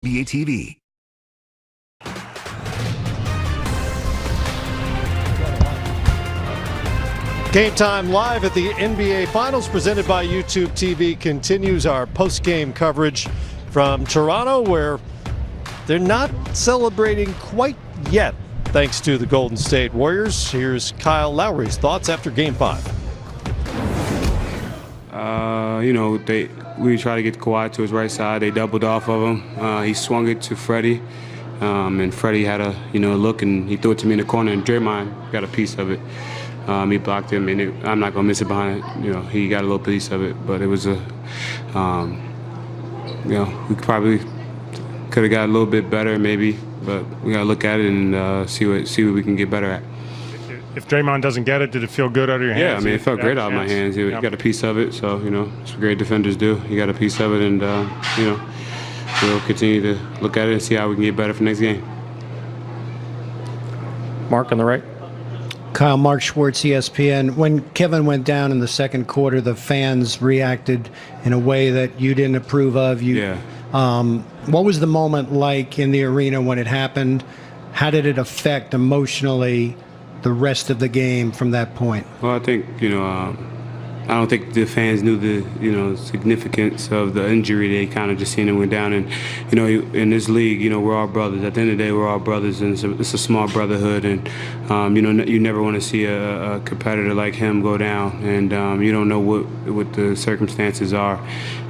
NBA TV. Game Time live at the NBA Finals presented by YouTube TV continues our post-game coverage from Toronto, where they're not celebrating quite yet thanks to the Golden State Warriors. Here's Kyle Lowry's thoughts after Game 5. We tried to get Kawhi to his right side. They doubled off of him. He swung it to Freddie, and Freddie had a look, and he threw it to me in the corner, and Draymond got a piece of it. He blocked him, and I'm not gonna miss it behind it. He got a little piece of it, but it was we probably could have got a little bit better, maybe, but we gotta look at it and see what we can get better at. If Draymond doesn't get it, did it feel good out of your hands? Yeah, I mean, it felt great out of my hands. He got a piece of it, so, that's what great defenders do. He got a piece of it, and, we'll continue to look at it and see how we can get better for next game. Mark on the right. Kyle, Mark Schwartz, ESPN. When Kevin went down in the second quarter, the fans reacted in a way that you didn't approve of. What was the moment like in the arena when it happened? How did it affect emotionally the rest of the game from that point? Well, I think, I don't think the fans knew the, significance of the injury. They kind of just seen him went down. And, in this league, we're all brothers. At the end of the day, we're all brothers, and it's a small brotherhood. And, you never want to see a competitor like him go down. And you don't know what the circumstances are.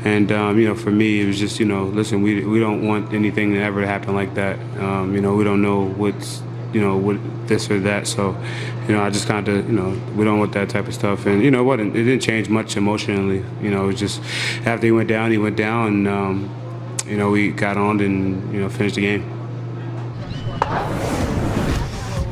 And, for me, it was just, listen, we don't want anything to ever happen like that. We don't know what's, with this or that. So, I just kind of, we don't want that type of stuff. And, it didn't change much emotionally. It was just after he went down, and, we got on and, finished the game.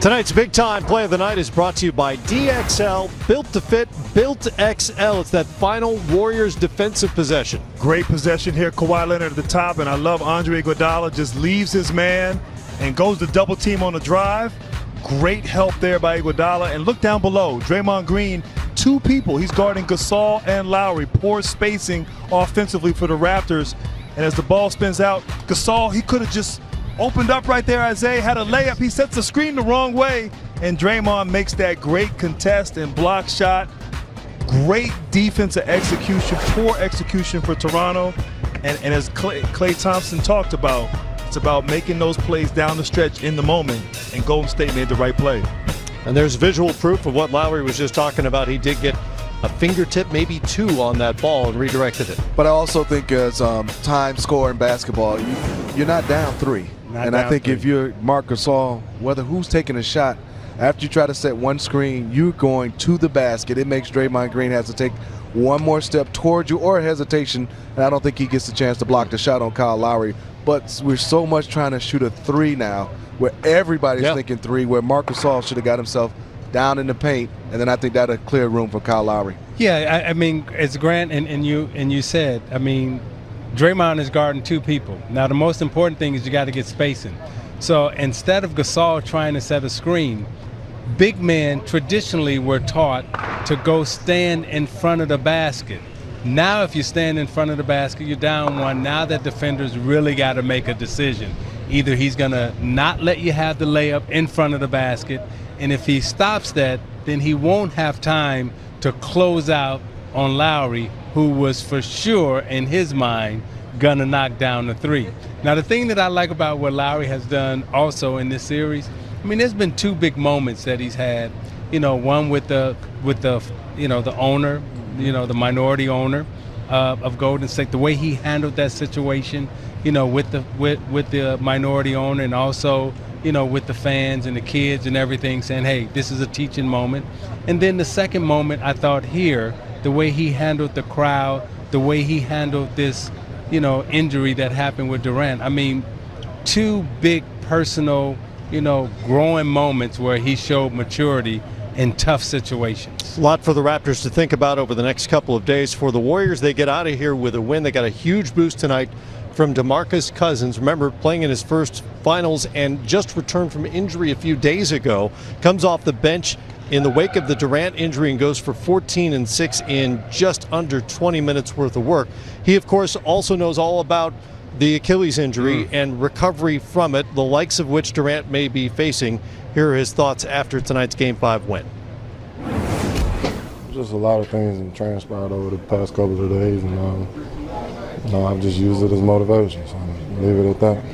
Tonight's big time play of the night is brought to you by DXL, built to fit, built XL. It's that final Warriors defensive possession. Great possession here. Kawhi Leonard at the top, and I love Andre Iguodala just leaves his man and goes to double team on the drive. Great help there by Iguodala. And look down below, Draymond Green, two people. He's guarding Gasol and Lowry. Poor spacing offensively for the Raptors. And as the ball spins out, Gasol, he could have just opened up right there. Isaiah had a layup. He sets the screen the wrong way, and Draymond makes that great contest and block shot. Great defensive execution, poor execution for Toronto. And as Klay Thompson talked about, it's about making those plays down the stretch in the moment, and Golden State made the right play. And there's visual proof of what Lowry was just talking about. He did get a fingertip, maybe two, on that ball and redirected it. But I also think as time score in basketball, you're not down three. I think if you're Marc Gasol, whether who's taking a shot, after you try to set one screen, you're going to the basket. It makes Draymond Green have to take one more step towards you or hesitation, and I don't think he gets a chance to block the shot on Kyle Lowry. But we're so much trying to shoot a three now, where everybody's thinking three, where Marc Gasol should have got himself down in the paint, and then I think that'll clear room for Kyle Lowry. Yeah, I mean, as Grant and you said, I mean, Draymond is guarding two people. Now, the most important thing is you got to get spacing. So instead of Gasol trying to set a screen, big men traditionally were taught to go stand in front of the basket. Now if you stand in front of the basket, you're down one. Now that defender's really got to make a decision. Either he's going to not let you have the layup in front of the basket, and if he stops that, then he won't have time to close out on Lowry, who was for sure, in his mind, going to knock down the three. Now, the thing that I like about what Lowry has done also in this series, I mean, there's been two big moments that he's had. One with the owner, the minority owner of Golden State, the way he handled that situation, with the minority owner, and also, with the fans and the kids and everything, saying, hey, this is a teaching moment. And then the second moment, I thought here, the way he handled the crowd, the way he handled this, injury that happened with Durant. I mean, two big personal, growing moments where he showed maturity in tough situations. A lot for the Raptors to think about over the next couple of days. For the Warriors, they get out of here with a win. They got a huge boost tonight from DeMarcus Cousins. Remember, playing in his first finals and just returned from injury a few days ago. Comes off the bench in the wake of the Durant injury and goes for 14 and 6 in just under 20 minutes worth of work. He, of course, also knows all about the Achilles injury and recovery from it, the likes of which Durant may be facing. Here are his thoughts after tonight's Game 5 win. Just a lot of things that transpired over the past couple of days, and I've just used it as motivation, so leave it at that.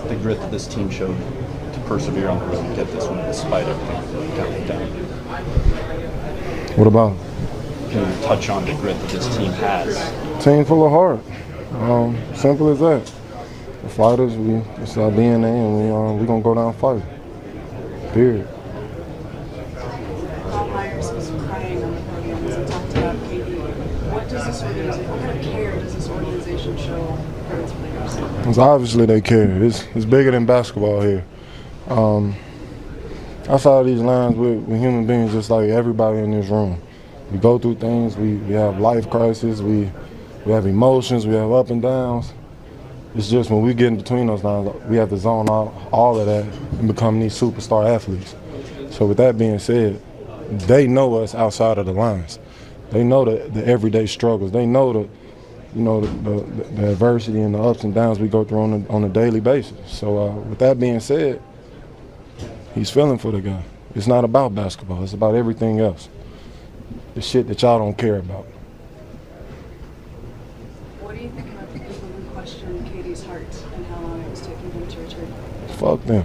The grit that this team showed to persevere on the road and get this one despite everything coming down. What about it? Can you touch on the grit that this team has? Team full of heart. Simple as that. The fighters, it's our DNA, and we're going to go down fighting. Period. Bob Myers was crying on the podium as he talked about KD. What kind of care does this organization show for its players? It's obviously they care. It's bigger than basketball here. Outside of these lines, we're human beings just like everybody in this room. We go through things. We have life crises. We have emotions. We have up and downs. It's just when we get in between those lines, we have to zone out all of that and become these superstar athletes. So with that being said, they know us outside of the lines. They know the everyday struggles. They know the adversity and the ups and downs we go through on a daily basis. So with that being said, he's feeling for the guy. It's not about basketball. It's about everything else. The shit that y'all don't care about. What do you think about the people who question KD's heart and how long it was taking him to return? Fuck them.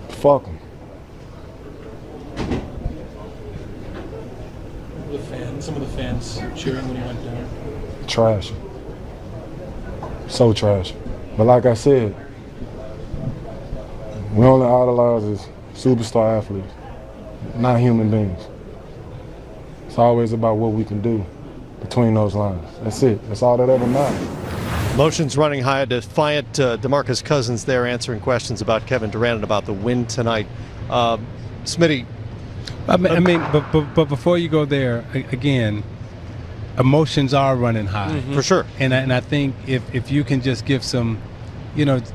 Fuck them. Some of the fans cheering when he went down. Trash. So trash. But like I said, we only idolize as superstar athletes, not human beings. It's always about what we can do between those lines. That's it. That's all that ever matters. Emotions running high. A defiant DeMarcus Cousins there answering questions about Kevin Durant and about the win tonight. Smitty. But before you go there, again, emotions are running high. For sure. And I think if you can just give some,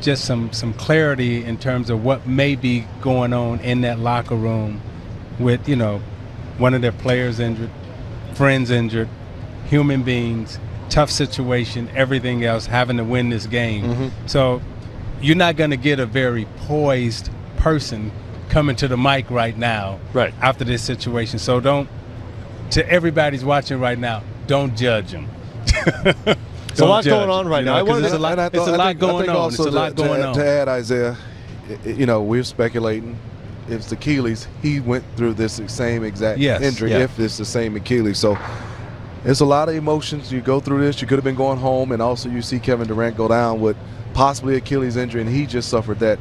just some clarity in terms of what may be going on in that locker room with, one of their players injured, friends injured, human beings, tough situation, everything else, having to win this game. So you're not going to get a very poised person coming to the mic right now after this situation. So to everybody's watching right now, don't judge them. There's a lot going on right now. It's a lot going on. It's a lot going on. To add, Isiah, we're speculating. If it's Achilles, he went through this same exact injury. If it's the same Achilles, so it's a lot of emotions. You go through this. You could have been going home, and also you see Kevin Durant go down with possibly Achilles injury, and he just suffered that.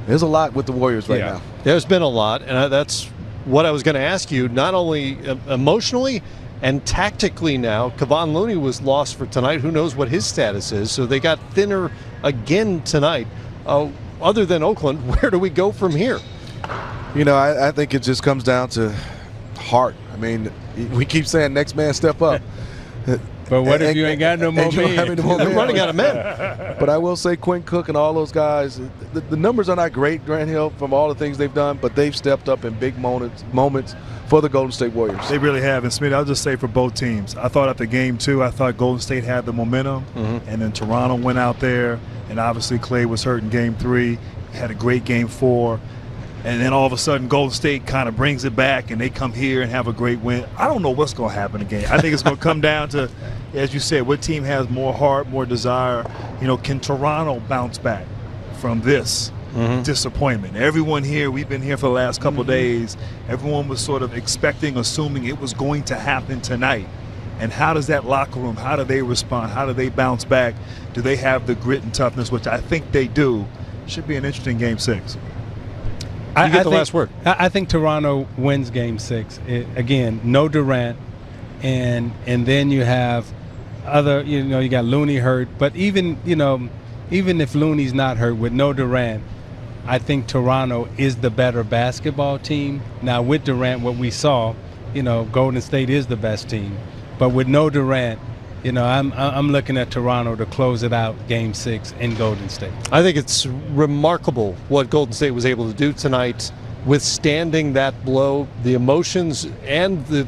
There's a lot with the Warriors right now. There's been a lot, and that's what I was going to ask you. Not only emotionally and tactically now, Kevon Looney was lost for tonight. Who knows what his status is? So they got thinner again tonight. Other than Oakland, where do we go from here? I think it just comes down to heart. I mean, we keep saying next man step up. But what if you ain't got no more men? They're running out of men. But I will say Quinn Cook and all those guys, the numbers are not great, Grant Hill, from all the things they've done, but they've stepped up in big moments for the Golden State Warriors. They really have. And Smitty, I'll just say for both teams, I thought after game 2, I thought Golden State had the momentum, and then Toronto went out there, and obviously Clay was hurt in game 3, had a great game 4. And then all of a sudden, Golden State kind of brings it back, and they come here and have a great win. I don't know what's going to happen again. I think it's going to come down to, as you said, what team has more heart, more desire. Can Toronto bounce back from this disappointment? Everyone here, we've been here for the last couple of days. Everyone was sort of assuming it was going to happen tonight. And how does that locker room, how do they respond? How do they bounce back? Do they have the grit and toughness, which I think they do? Should be an interesting Game 6. You get the last word. I think Toronto wins Game 6. Again, no Durant, and then you have other. You got Looney hurt, but even if Looney's not hurt, with no Durant, I think Toronto is the better basketball team. Now with Durant, what we saw, Golden State is the best team, but with no Durant, I'm looking at Toronto to close it out Game 6 in Golden State. I think it's remarkable what Golden State was able to do tonight, withstanding that blow, the emotions and the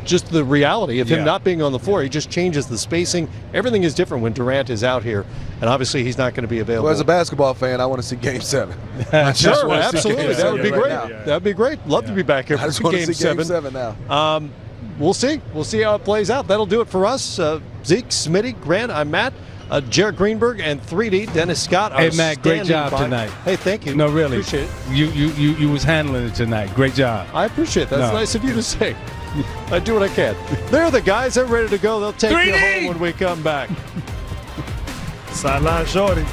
just the reality of him not being on the floor. He just changes the spacing. Everything is different when Durant is out here, and obviously he's not going to be available. Well, as a basketball fan, I want to see Game 7. Sure, absolutely. That would be great. That would be great. Love to be back here for Game 7. Game 7 now. We'll see. We'll see how it plays out. That'll do it for us. Zeke, Smitty, Grant, I'm Matt. Jared Greenberg and 3D Dennis Scott. Hey Matt, great job tonight. Hey, thank you. No, really, appreciate it. You was handling it tonight. Great job. I appreciate that. That's nice of you to say. I do what I can. They're the guys. They're ready to go. They'll take you home when we come back. Sideline Shorty.